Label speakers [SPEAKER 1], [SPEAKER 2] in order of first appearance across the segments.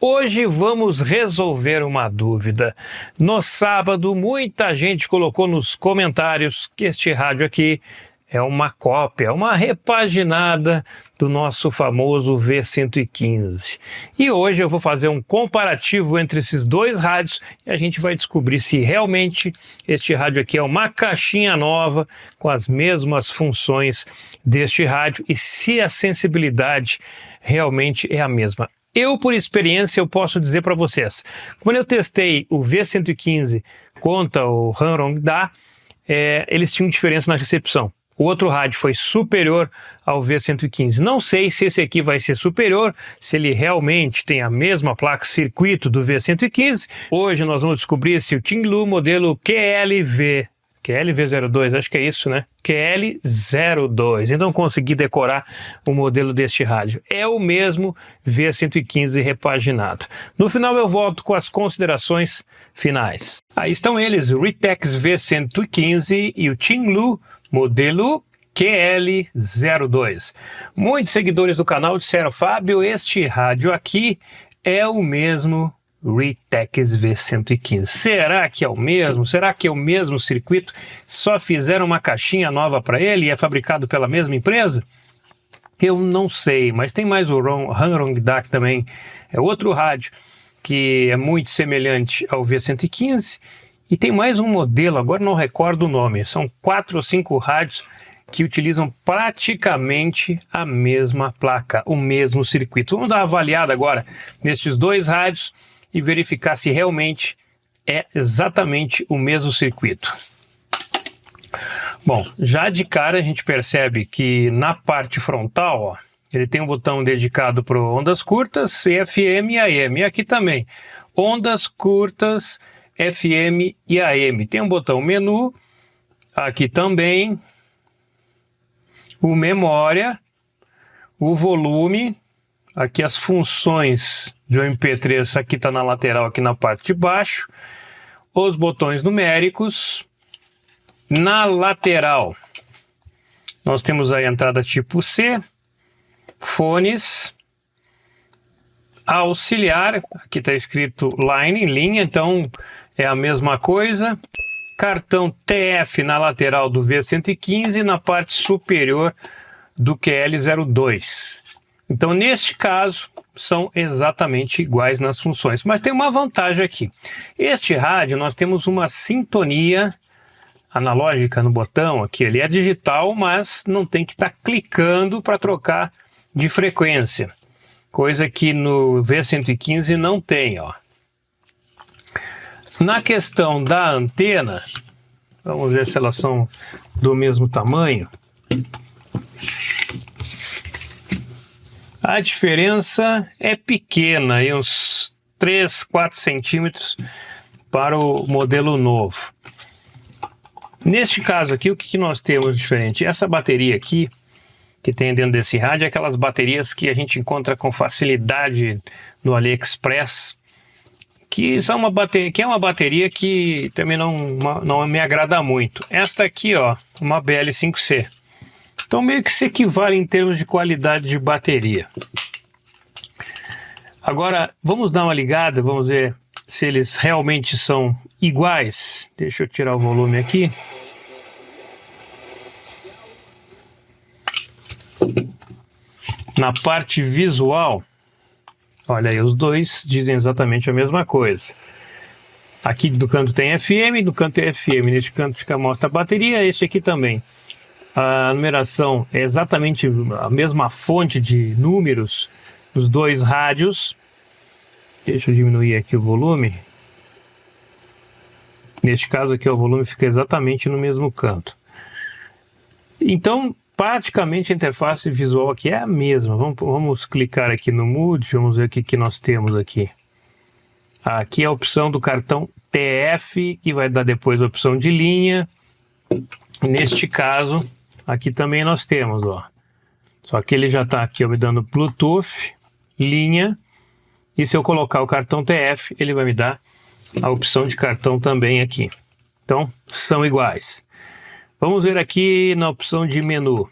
[SPEAKER 1] Hoje vamos resolver uma dúvida. No sábado, muita gente colocou nos comentários que este rádio aqui é uma cópia, uma repaginada do nosso famoso V115. E hoje eu vou fazer um comparativo entre esses dois rádios e a gente vai descobrir se realmente este rádio aqui é uma caixinha nova com as mesmas funções deste rádio e se a sensibilidade realmente é a mesma. Eu, por experiência, eu posso dizer para vocês, quando eu testei o V115 contra o Hanrong-Da, eles tinham diferença na recepção. O outro rádio foi superior ao V115. Não sei se esse aqui vai ser superior, se ele realmente tem a mesma placa circuito do V115. Hoje nós vamos descobrir se o Tinglu modelo QLV02, acho que é isso, né? QL02. Então consegui decorar o modelo deste rádio. É o mesmo V115 repaginado. No final eu volto com as considerações finais. Aí estão eles, o Ritex V115 e o Tinglu modelo QL02. Muitos seguidores do canal disseram: Fábio, este rádio aqui é o mesmo Ritex V115. Será que é o mesmo? Será que é o mesmo circuito? Só fizeram uma caixinha nova para ele e é fabricado pela mesma empresa? Eu não sei, mas tem mais o Hanrong-Da, que também é outro rádio que é muito semelhante ao V115, e tem mais um modelo, agora não recordo o nome, são 4 ou 5 rádios que utilizam praticamente a mesma placa, o mesmo circuito. Vamos dar uma avaliada agora nestes dois rádios e verificar se realmente é exatamente o mesmo circuito. Bom, já de cara a gente percebe que na parte frontal, ó, ele tem um botão dedicado para ondas curtas, FM e AM. E aqui também, ondas curtas, FM e AM. Tem um botão menu, aqui também, o memória, o volume, aqui as funções de um MP3, aqui está na lateral, aqui na parte de baixo, os botões numéricos. Na lateral, nós temos a entrada tipo C, fones, auxiliar, aqui está escrito line, linha, então é a mesma coisa. Cartão TF na lateral do V115 e na parte superior do QL02. Então, neste caso, são exatamente iguais nas funções. Mas tem uma vantagem aqui. Este rádio, nós temos uma sintonia analógica no botão aqui. Ele é digital, mas não tem que estar clicando para trocar de frequência. Coisa que no V115 não tem, ó. Na questão da antena, vamos ver se elas são do mesmo tamanho. A diferença é pequena, aí uns 3, 4 centímetros para o modelo novo. Neste caso aqui, o que nós temos de diferente? Essa bateria aqui, que tem dentro desse rádio, é aquelas baterias que a gente encontra com facilidade no AliExpress, que são uma bateria que também não me agrada muito. Esta aqui, ó, uma BL5C. Então meio que se equivale em termos de qualidade de bateria. Agora vamos dar uma ligada, vamos ver se eles realmente são iguais. Deixa eu tirar o volume aqui. Na parte visual, olha aí, os dois dizem exatamente a mesma coisa. Aqui do canto tem FM, do canto tem FM. Neste canto que mostra a bateria, este aqui também. A numeração é exatamente a mesma fonte de números dos dois rádios. Deixa eu diminuir aqui o volume. Neste caso aqui o volume fica exatamente no mesmo canto. Então, praticamente a interface visual aqui é a mesma. Vamos clicar aqui no Mood, vamos ver o que nós temos aqui. Aqui é a opção do cartão TF, que vai dar depois a opção de linha. Neste caso, aqui também nós temos, ó. Só que ele já está aqui, ó, me dando Bluetooth, linha. E se eu colocar o cartão TF, ele vai me dar a opção de cartão também aqui. Então, são iguais. Vamos ver aqui na opção de menu.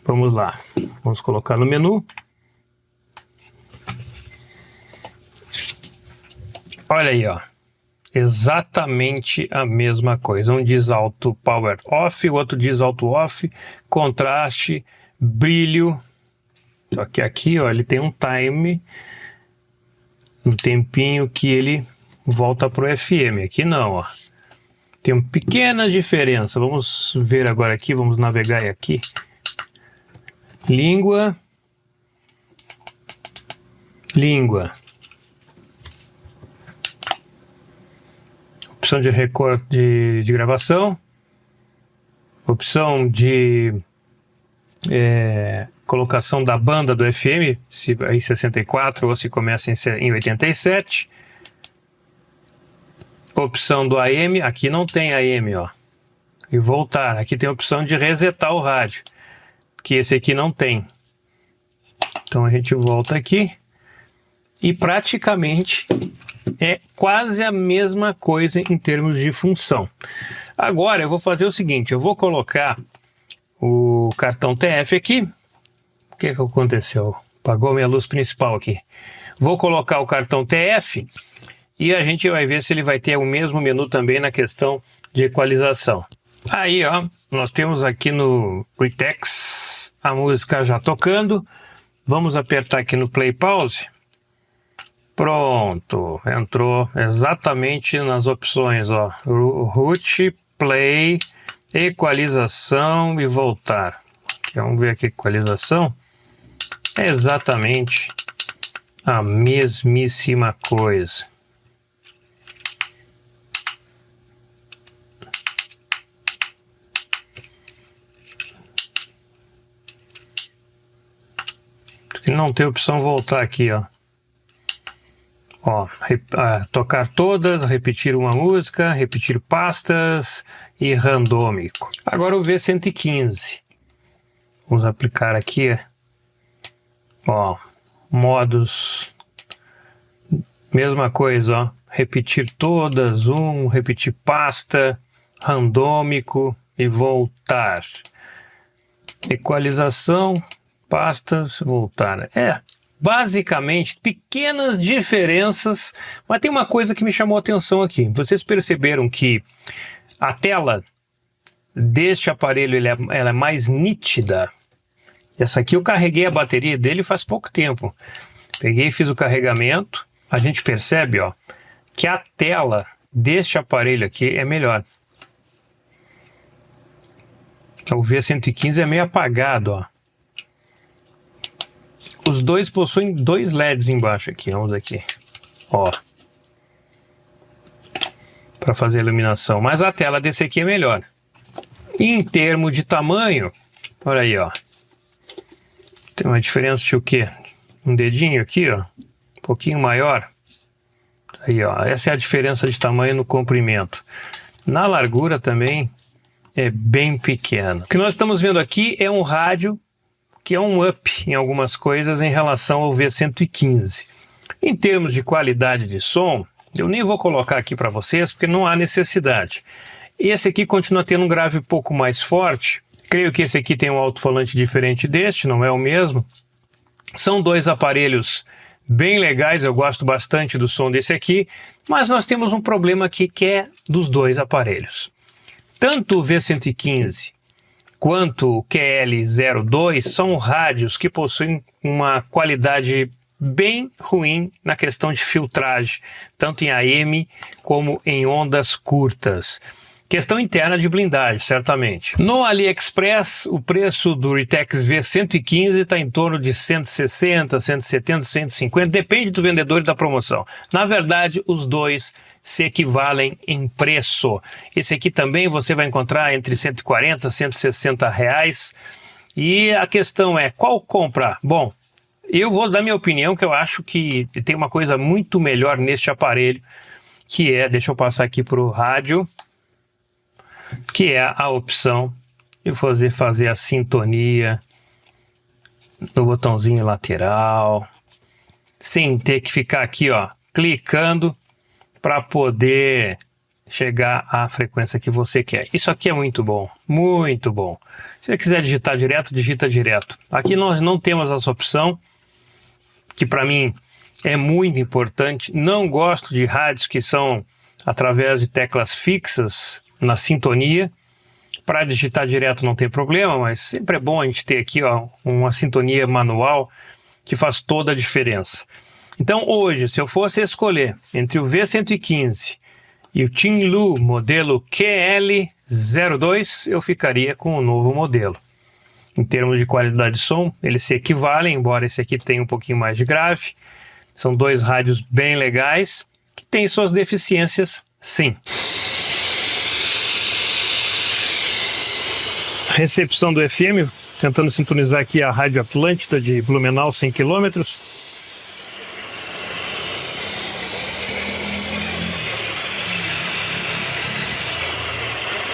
[SPEAKER 1] Vamos lá. Vamos colocar no menu. Olha aí, ó. Exatamente a mesma coisa. Um diz auto power off, o outro diz auto off, contraste, brilho. Só que aqui, ó, ele tem um tempinho que ele volta pro FM. Aqui não, ó. Tem uma pequena diferença. Vamos ver agora aqui, vamos navegar aqui. Língua. Opção de recorte de gravação. Opção de colocação da banda do FM, se em 64 ou se começa em 87. Opção do AM, aqui não tem AM, ó. E voltar, aqui tem a opção de resetar o rádio, que esse aqui não tem. Então a gente volta aqui e praticamente é quase a mesma coisa em termos de função. Agora eu vou fazer o seguinte, eu vou colocar o cartão TF aqui. O que aconteceu? Apagou minha luz principal aqui. Vou colocar o cartão TF e a gente vai ver se ele vai ter o mesmo menu também na questão de equalização. Aí, ó, nós temos aqui no Ritex a música já tocando. Vamos apertar aqui no play pause. Pronto, entrou exatamente nas opções, ó. Root, play, equalização e voltar. Aqui, vamos ver aqui, equalização. É exatamente a mesmíssima coisa. Não tem opção voltar aqui, ó. Ó, tocar todas, repetir uma música, repetir pastas e randômico. Agora o V115. Vamos aplicar aqui, ó, modos, mesma coisa, ó, repetir todas, repetir pasta, randômico e voltar. Equalização, pastas, voltar. Basicamente, pequenas diferenças, mas tem uma coisa que me chamou a atenção aqui. Vocês perceberam que a tela deste aparelho ela é mais nítida? Essa aqui eu carreguei a bateria dele faz pouco tempo. Peguei e fiz o carregamento. A gente percebe, ó, que a tela deste aparelho aqui é melhor. O V115 é meio apagado, ó. Os dois possuem dois LEDs embaixo aqui, vamos aqui, ó, para fazer a iluminação, mas a tela desse aqui é melhor. Em termos de tamanho, olha aí, ó, tem uma diferença de o quê? Um dedinho aqui, ó, um pouquinho maior. Aí, ó, essa é a diferença de tamanho no comprimento. Na largura também é bem pequeno. O que nós estamos vendo aqui é um rádio que é um up em algumas coisas em relação ao V115. Em termos de qualidade de som, eu nem vou colocar aqui para vocês, porque não há necessidade. Esse aqui continua tendo um grave um pouco mais forte. Creio que esse aqui tem um alto-falante diferente deste, não é o mesmo. São dois aparelhos bem legais, eu gosto bastante do som desse aqui, mas nós temos um problema aqui que é dos dois aparelhos. Tanto o V115 quanto o QL02 são rádios que possuem uma qualidade bem ruim na questão de filtragem, tanto em AM como em ondas curtas. Questão interna de blindagem, certamente. No AliExpress, o preço do Ritex V115 está em torno de 160, 170, 150, depende do vendedor e da promoção. Na verdade, os dois se equivalem em preço. Esse aqui também você vai encontrar entre 140 e 160 reais. E a questão é, qual comprar? Bom, eu vou dar minha opinião, que eu acho que tem uma coisa muito melhor neste aparelho, que é, deixa eu passar aqui para o rádio, que é a opção de fazer a sintonia no botãozinho lateral, sem ter que ficar aqui, ó, clicando para poder chegar à frequência que você quer. Isso aqui é muito bom, muito bom. Se você quiser digitar direto, digita direto. Aqui nós não temos essa opção, que para mim é muito importante. Não gosto de rádios que são através de teclas fixas na sintonia. Para digitar direto não tem problema, mas sempre é bom a gente ter aqui, ó, uma sintonia manual que faz toda a diferença. Então hoje, se eu fosse escolher entre o V115 e o Ting-Lu modelo QL02, eu ficaria com o novo modelo. Em termos de qualidade de som, eles se equivalem, embora esse aqui tenha um pouquinho mais de grave. São dois rádios bem legais, que têm suas deficiências, sim. Recepção do FM, tentando sintonizar aqui a Rádio Atlântida de Blumenau, 100 km.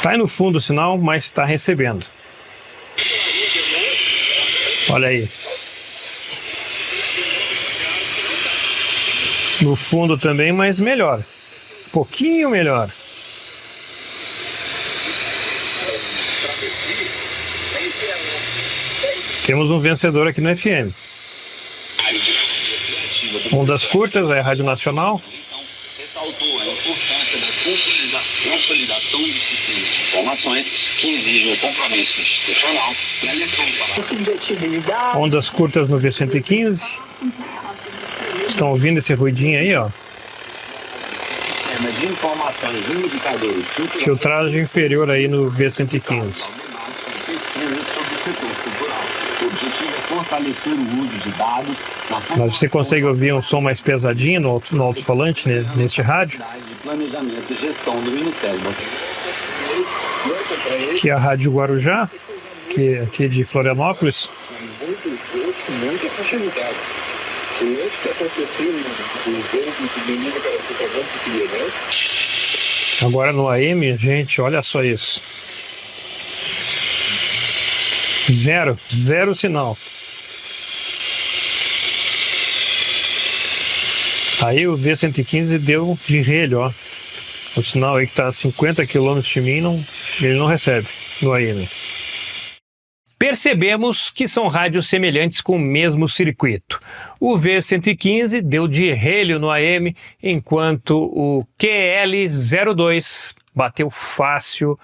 [SPEAKER 1] Tá aí no fundo o sinal, mas está recebendo. Olha aí. No fundo também, mas melhor. Um pouquinho melhor. Temos um vencedor aqui no FM. Ondas curtas, é a Rádio Nacional.
[SPEAKER 2] Ressaltou a importância da consolidação de sistemas de informações que exigem o compromisso institucional na eleição para...
[SPEAKER 1] Ondas curtas no V115. Estão ouvindo esse ruidinho aí, ó?
[SPEAKER 2] De informações e indicadores.
[SPEAKER 1] Filtragem inferior aí no V115.
[SPEAKER 2] O objetivo é fortalecer o uso de dados.
[SPEAKER 1] Mas você consegue ouvir um som mais pesadinho no alto-falante, né, neste rádio?
[SPEAKER 2] Planejamento e gestão do Ministério.
[SPEAKER 1] Aqui é a Rádio Guarujá, que é aqui de Florianópolis.
[SPEAKER 2] Muita facilidade. O que aconteceu no governo de menino para ser pagando por criança.
[SPEAKER 1] Agora no AM, gente, olha só isso. Zero sinal. Aí o V115 deu de relho, ó. O sinal aí que está a 50 km de mim, ele não recebe no AM. Percebemos que são rádios semelhantes com o mesmo circuito. O V115 deu de relho no AM, enquanto o QL02 bateu fácil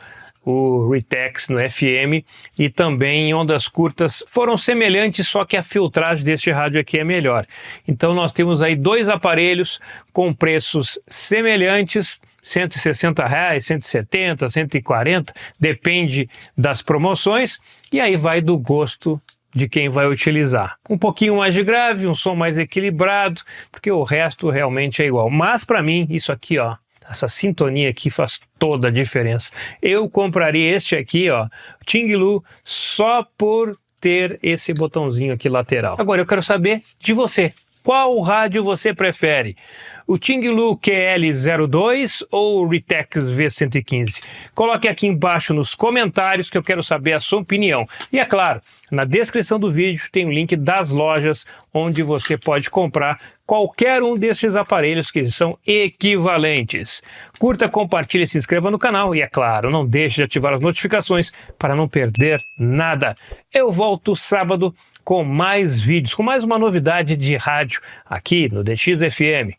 [SPEAKER 1] o Ritex no FM, e também em ondas curtas foram semelhantes, só que a filtragem deste rádio aqui é melhor. Então nós temos aí dois aparelhos com preços semelhantes, R$160, 170, 140, depende das promoções, e aí vai do gosto de quem vai utilizar. Um pouquinho mais de grave, um som mais equilibrado, porque o resto realmente é igual. Mas para mim, isso aqui, ó, essa sintonia aqui faz toda a diferença. Eu compraria este aqui, ó, Ting-Lu, só por ter esse botãozinho aqui lateral. Agora eu quero saber de você. Qual rádio você prefere? O Ting-Lu QL02 ou o Ritex V115? Coloque aqui embaixo nos comentários que eu quero saber a sua opinião. E é claro, na descrição do vídeo tem o link das lojas onde você pode comprar qualquer um desses aparelhos que são equivalentes. Curta, compartilhe, se inscreva no canal e, é claro, não deixe de ativar as notificações para não perder nada. Eu volto sábado com mais vídeos, com mais uma novidade de rádio aqui no DXFM.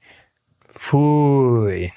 [SPEAKER 1] Fui!